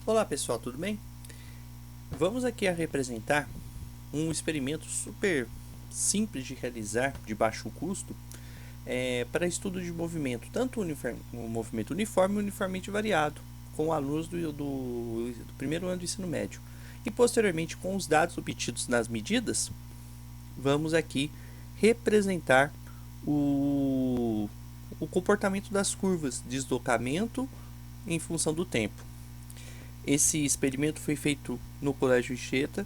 Olá pessoal, tudo bem? Vamos aqui a representar um experimento super simples de realizar, de baixo custo, para estudo de movimento, tanto o movimento uniforme e uniformemente variado, com alunos do primeiro ano do ensino médio. E posteriormente, com os dados obtidos nas medidas, vamos aqui representar o comportamento das curvas de deslocamento em função do tempo. Esse experimento foi feito no Colégio Anchieta,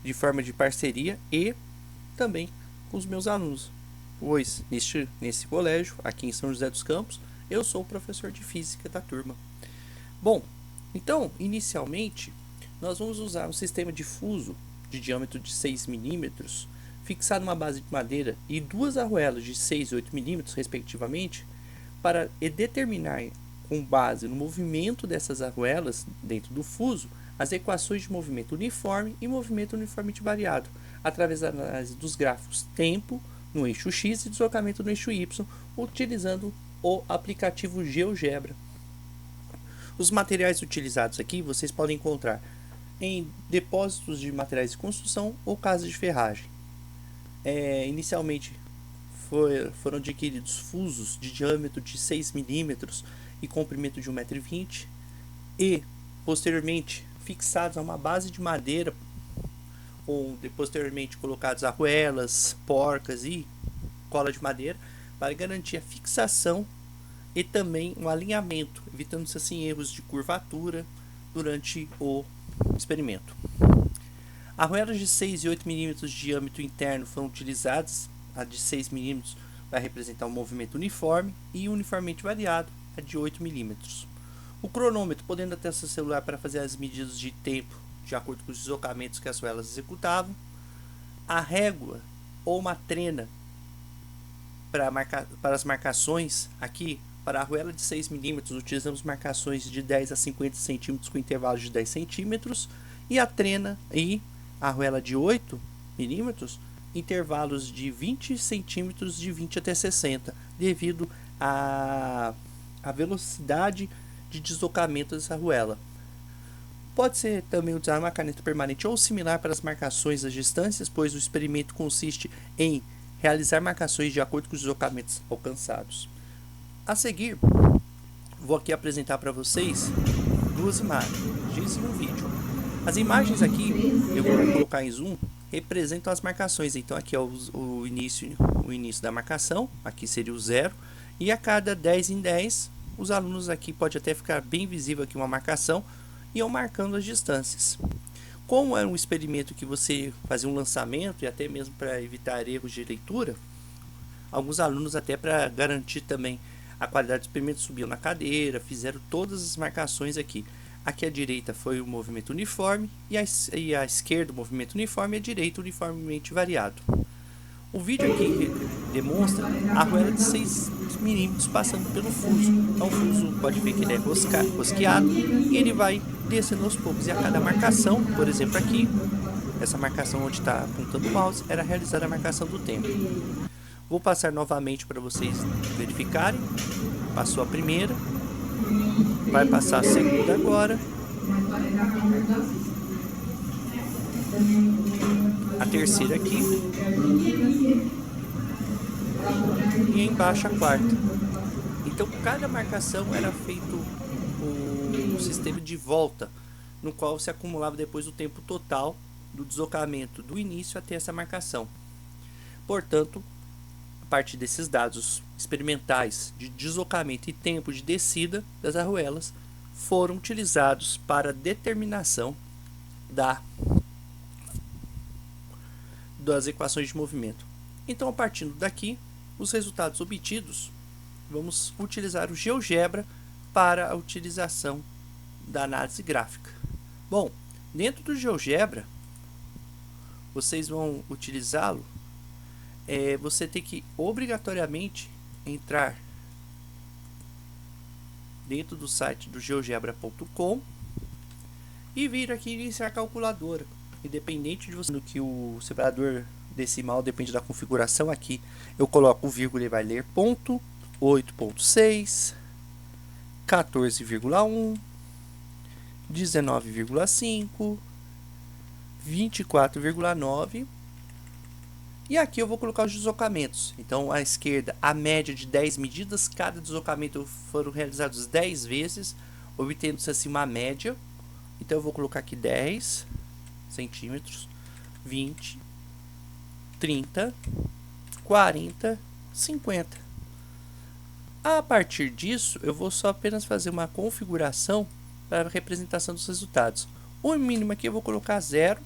de forma de parceria e também com os meus alunos, pois nesse colégio, aqui em São José dos Campos, eu sou o professor de física da turma. Bom, então, inicialmente, nós vamos usar um sistema difuso de diâmetro de 6 milímetros, fixado numa base de madeira e duas arruelas de 6 e 8 milímetros, respectivamente, para determinar, com base no movimento dessas arruelas dentro do fuso, as equações de movimento uniforme e movimento uniformemente variado, através da análise dos gráficos tempo no eixo X e deslocamento no eixo Y, utilizando o aplicativo GeoGebra. Os materiais utilizados aqui vocês podem encontrar em depósitos de materiais de construção ou casas de ferragem. Inicialmente foram adquiridos fusos de diâmetro de 6 milímetros e comprimento de 1,20 m e posteriormente fixados a uma base de madeira, ou posteriormente colocados arruelas, porcas e cola de madeira para garantir a fixação e também um alinhamento, evitando-se assim erros de curvatura durante o experimento. Arruelas de 6 e 8 milímetros de diâmetro interno foram utilizadas. A de 6 milímetros vai representar um movimento uniforme e uniformemente variado, a de 8 milímetros. O cronômetro, podendo ter seu celular para fazer as medidas de tempo de acordo com os deslocamentos que as arruelas executavam. A régua ou uma trena para as marcações. Aqui, para a arruela de 6 milímetros, utilizamos marcações de 10 a 50 centímetros com intervalos de 10 centímetros. E a trena e a arruela de 8 milímetros, intervalos de 20 centímetros, de 20 até 60, devido à velocidade de deslocamento dessa arruela. Pode ser também usar uma caneta permanente ou similar para as marcações das distâncias, pois o experimento consiste em realizar marcações de acordo com os deslocamentos alcançados. A seguir, vou aqui apresentar para vocês duas imagens e um vídeo. As imagens aqui, eu vou colocar em zoom, representam as marcações. Então aqui é o início da marcação, aqui seria o 0, e a cada 10 em 10, os alunos aqui pode até ficar bem visível aqui uma marcação, e iam marcando as distâncias. Como é um experimento que você fazia um lançamento e até mesmo para evitar erros de leitura, alguns alunos, até para garantir também a qualidade do experimento, subiam na cadeira, fizeram todas as marcações aqui. Aqui à direita foi o movimento uniforme e à esquerda o movimento uniforme e à direita uniformemente variado. O vídeo aqui demonstra a arruela de 6 milímetros passando pelo fuso. Então o fuso, pode ver que ele é rosqueado e ele vai descendo aos poucos. E a cada marcação, por exemplo aqui, essa marcação onde está apontando o mouse, era realizada a marcação do tempo. Vou passar novamente para vocês verificarem. Passou a primeira, vai passar a segunda agora, a terceira aqui e embaixo a quarta. Então cada marcação era feito um sistema de volta, no qual se acumulava depois o tempo total do deslocamento do início até essa marcação. Portanto, a partir desses dados experimentais de deslocamento e tempo de descida das arruelas, foram utilizados para a determinação das equações de movimento. Então, a partir daqui, os resultados obtidos, vamos utilizar o GeoGebra para a utilização da análise gráfica. Bom, dentro do GeoGebra, vocês vão utilizá-lo. Você tem que obrigatoriamente entrar dentro do site do geogebra.com e vir aqui iniciar a calculadora. Independente de você no que o separador decimal depende da configuração, aqui eu coloco o vírgula e vai ler ponto, 8.6, 14,1, 19,5, 24,9. E aqui eu vou colocar os deslocamentos. Então, à esquerda, a média de 10 medidas. Cada deslocamento foram realizados 10 vezes, obtendo-se assim uma média. Então, eu vou colocar aqui 10 centímetros, 20, 30, 40, 50. A partir disso, eu vou só apenas fazer uma configuração para a representação dos resultados. O mínimo aqui eu vou colocar 0.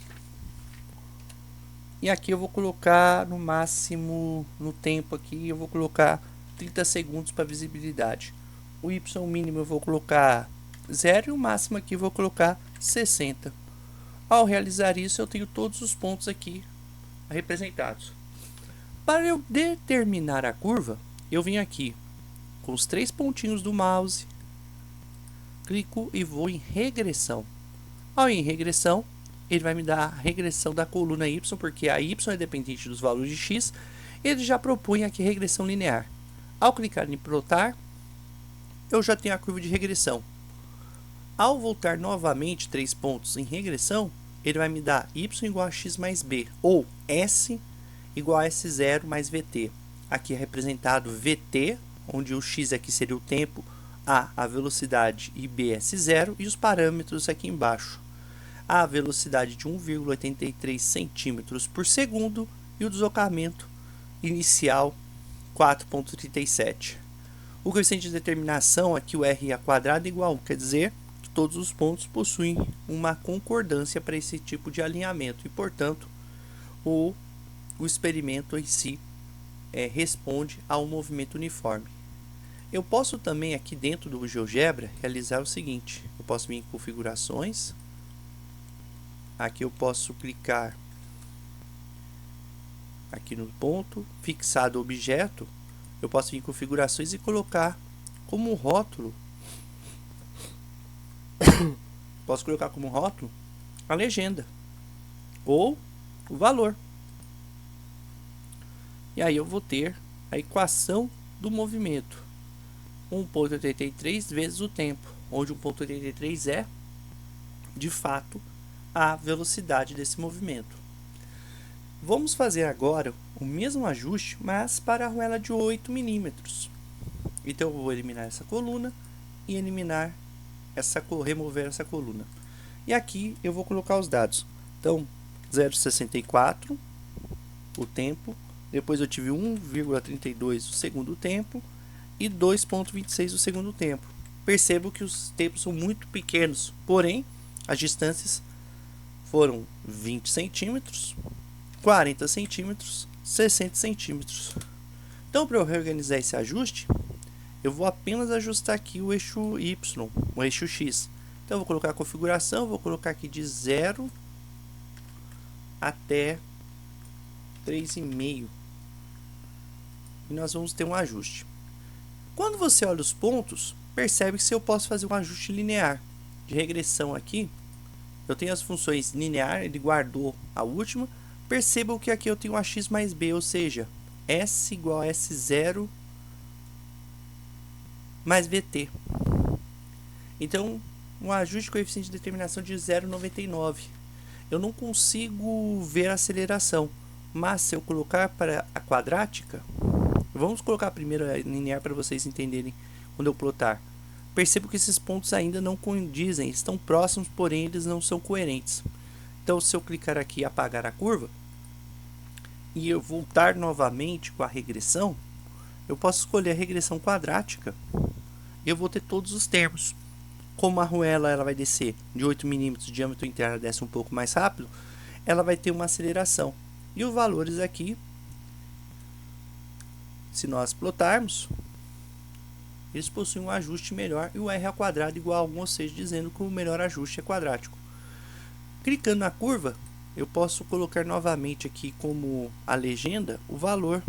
E aqui eu vou colocar no máximo, no tempo aqui, eu vou colocar 30 segundos para visibilidade. O Y mínimo eu vou colocar 0 e o máximo aqui eu vou colocar 60. Ao realizar isso, eu tenho todos os pontos aqui representados. Para eu determinar a curva, eu venho aqui com os 3 pontinhos do mouse, clico e vou em regressão. Ao ir em regressão, ele vai me dar a regressão da coluna Y, porque a Y é dependente dos valores de X. Ele já propõe aqui regressão linear. Ao clicar em plotar, eu já tenho a curva de regressão. Ao voltar novamente 3 pontos em regressão, ele vai me dar Y igual a X mais B, ou S igual a S0 mais VT. Aqui é representado VT, onde o X aqui seria o tempo, A velocidade e B S0, e os parâmetros aqui embaixo. A velocidade de 1,83 centímetros por segundo e o deslocamento inicial 4,37. O coeficiente de determinação aqui, o R a quadrado igual a 1, quer dizer que todos os pontos possuem uma concordância para esse tipo de alinhamento e, portanto, o experimento em si responde a um movimento uniforme. Eu posso também aqui dentro do GeoGebra realizar o seguinte: eu posso vir em configurações. Aqui eu posso clicar aqui no ponto, fixado objeto, eu posso vir em configurações e colocar como rótulo, posso colocar como rótulo a legenda ou o valor. E aí eu vou ter a equação do movimento, 1,83 vezes o tempo, onde 1,83 é, de fato, a velocidade desse movimento. Vamos fazer agora o mesmo ajuste, mas para a arruela de 8 milímetros. Então eu vou eliminar essa coluna e remover essa coluna. E aqui eu vou colocar os dados. Então, 0,64 o tempo, depois eu tive 1,32 o segundo tempo e 2,26 o segundo tempo. Percebo que os tempos são muito pequenos, porém as distâncias foram 20 centímetros, 40 centímetros, 60 centímetros. Então, para eu reorganizar esse ajuste, eu vou apenas ajustar aqui o eixo Y, o eixo X. Então, eu vou colocar a configuração, vou colocar aqui de 0 até 3,5. E nós vamos ter um ajuste. Quando você olha os pontos, percebe que eu posso fazer um ajuste linear. De regressão aqui, eu tenho as funções linear, ele guardou a última. Percebam que aqui eu tenho AX mais B, ou seja, S igual a S0 mais VT. Então, um ajuste de coeficiente de determinação de 0,99. Eu não consigo ver a aceleração, mas se eu colocar para a quadrática, vamos colocar a primeira linear para vocês entenderem quando eu plotar. Percebo que esses pontos ainda não condizem, estão próximos, porém eles não são coerentes. Então, se eu clicar aqui e apagar a curva, e eu voltar novamente com a regressão, eu posso escolher a regressão quadrática, e eu vou ter todos os termos. Como a arruela ela vai descer de 8 milímetros, de diâmetro interno desce um pouco mais rápido, ela vai ter uma aceleração. E os valores aqui, se nós plotarmos, eles possuem um ajuste melhor e o R ao quadrado igual a 1, ou seja, dizendo que o melhor ajuste é quadrático. Clicando na curva, eu posso colocar novamente aqui como a legenda o valor.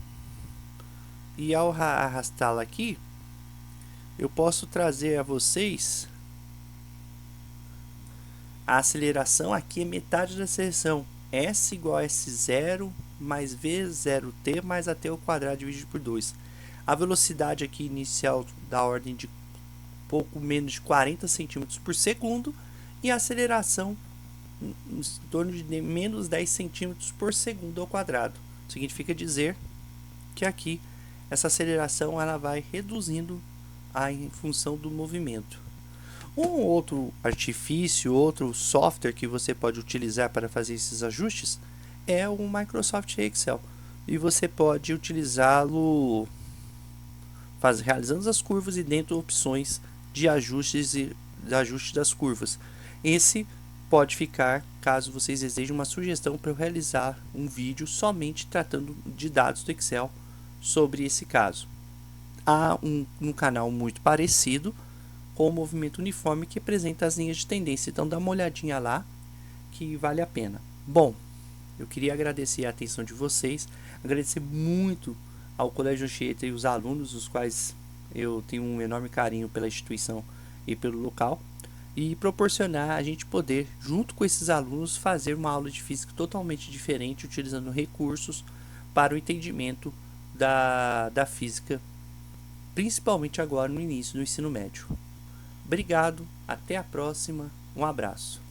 E ao arrastá-la aqui, eu posso trazer a vocês a aceleração. Aqui é metade da aceleração. S igual a S0 mais V0T mais AT ao quadrado dividido por 2. A velocidade aqui inicial da ordem de pouco menos de 40 cm por segundo e a aceleração em torno de menos 10 centímetros por segundo ao quadrado. Significa dizer que aqui essa aceleração ela vai reduzindo em função do movimento. Um outro artifício, outro software que você pode utilizar para fazer esses ajustes é o Microsoft Excel. E você pode utilizá-lo realizando as curvas e dentro de opções de ajustes e de ajuste das curvas. Esse pode ficar caso vocês desejem uma sugestão para eu realizar um vídeo somente tratando de dados do Excel sobre esse caso. Há um canal muito parecido com o movimento uniforme que apresenta as linhas de tendência, então dá uma olhadinha lá que vale a pena. Bom, eu queria agradecer a atenção de vocês, agradecer muito ao Colégio Anchieta e os alunos, os quais eu tenho um enorme carinho pela instituição e pelo local, e proporcionar a gente poder, junto com esses alunos, fazer uma aula de física totalmente diferente, utilizando recursos para o entendimento da física, principalmente agora no início do ensino médio. Obrigado, até a próxima, um abraço.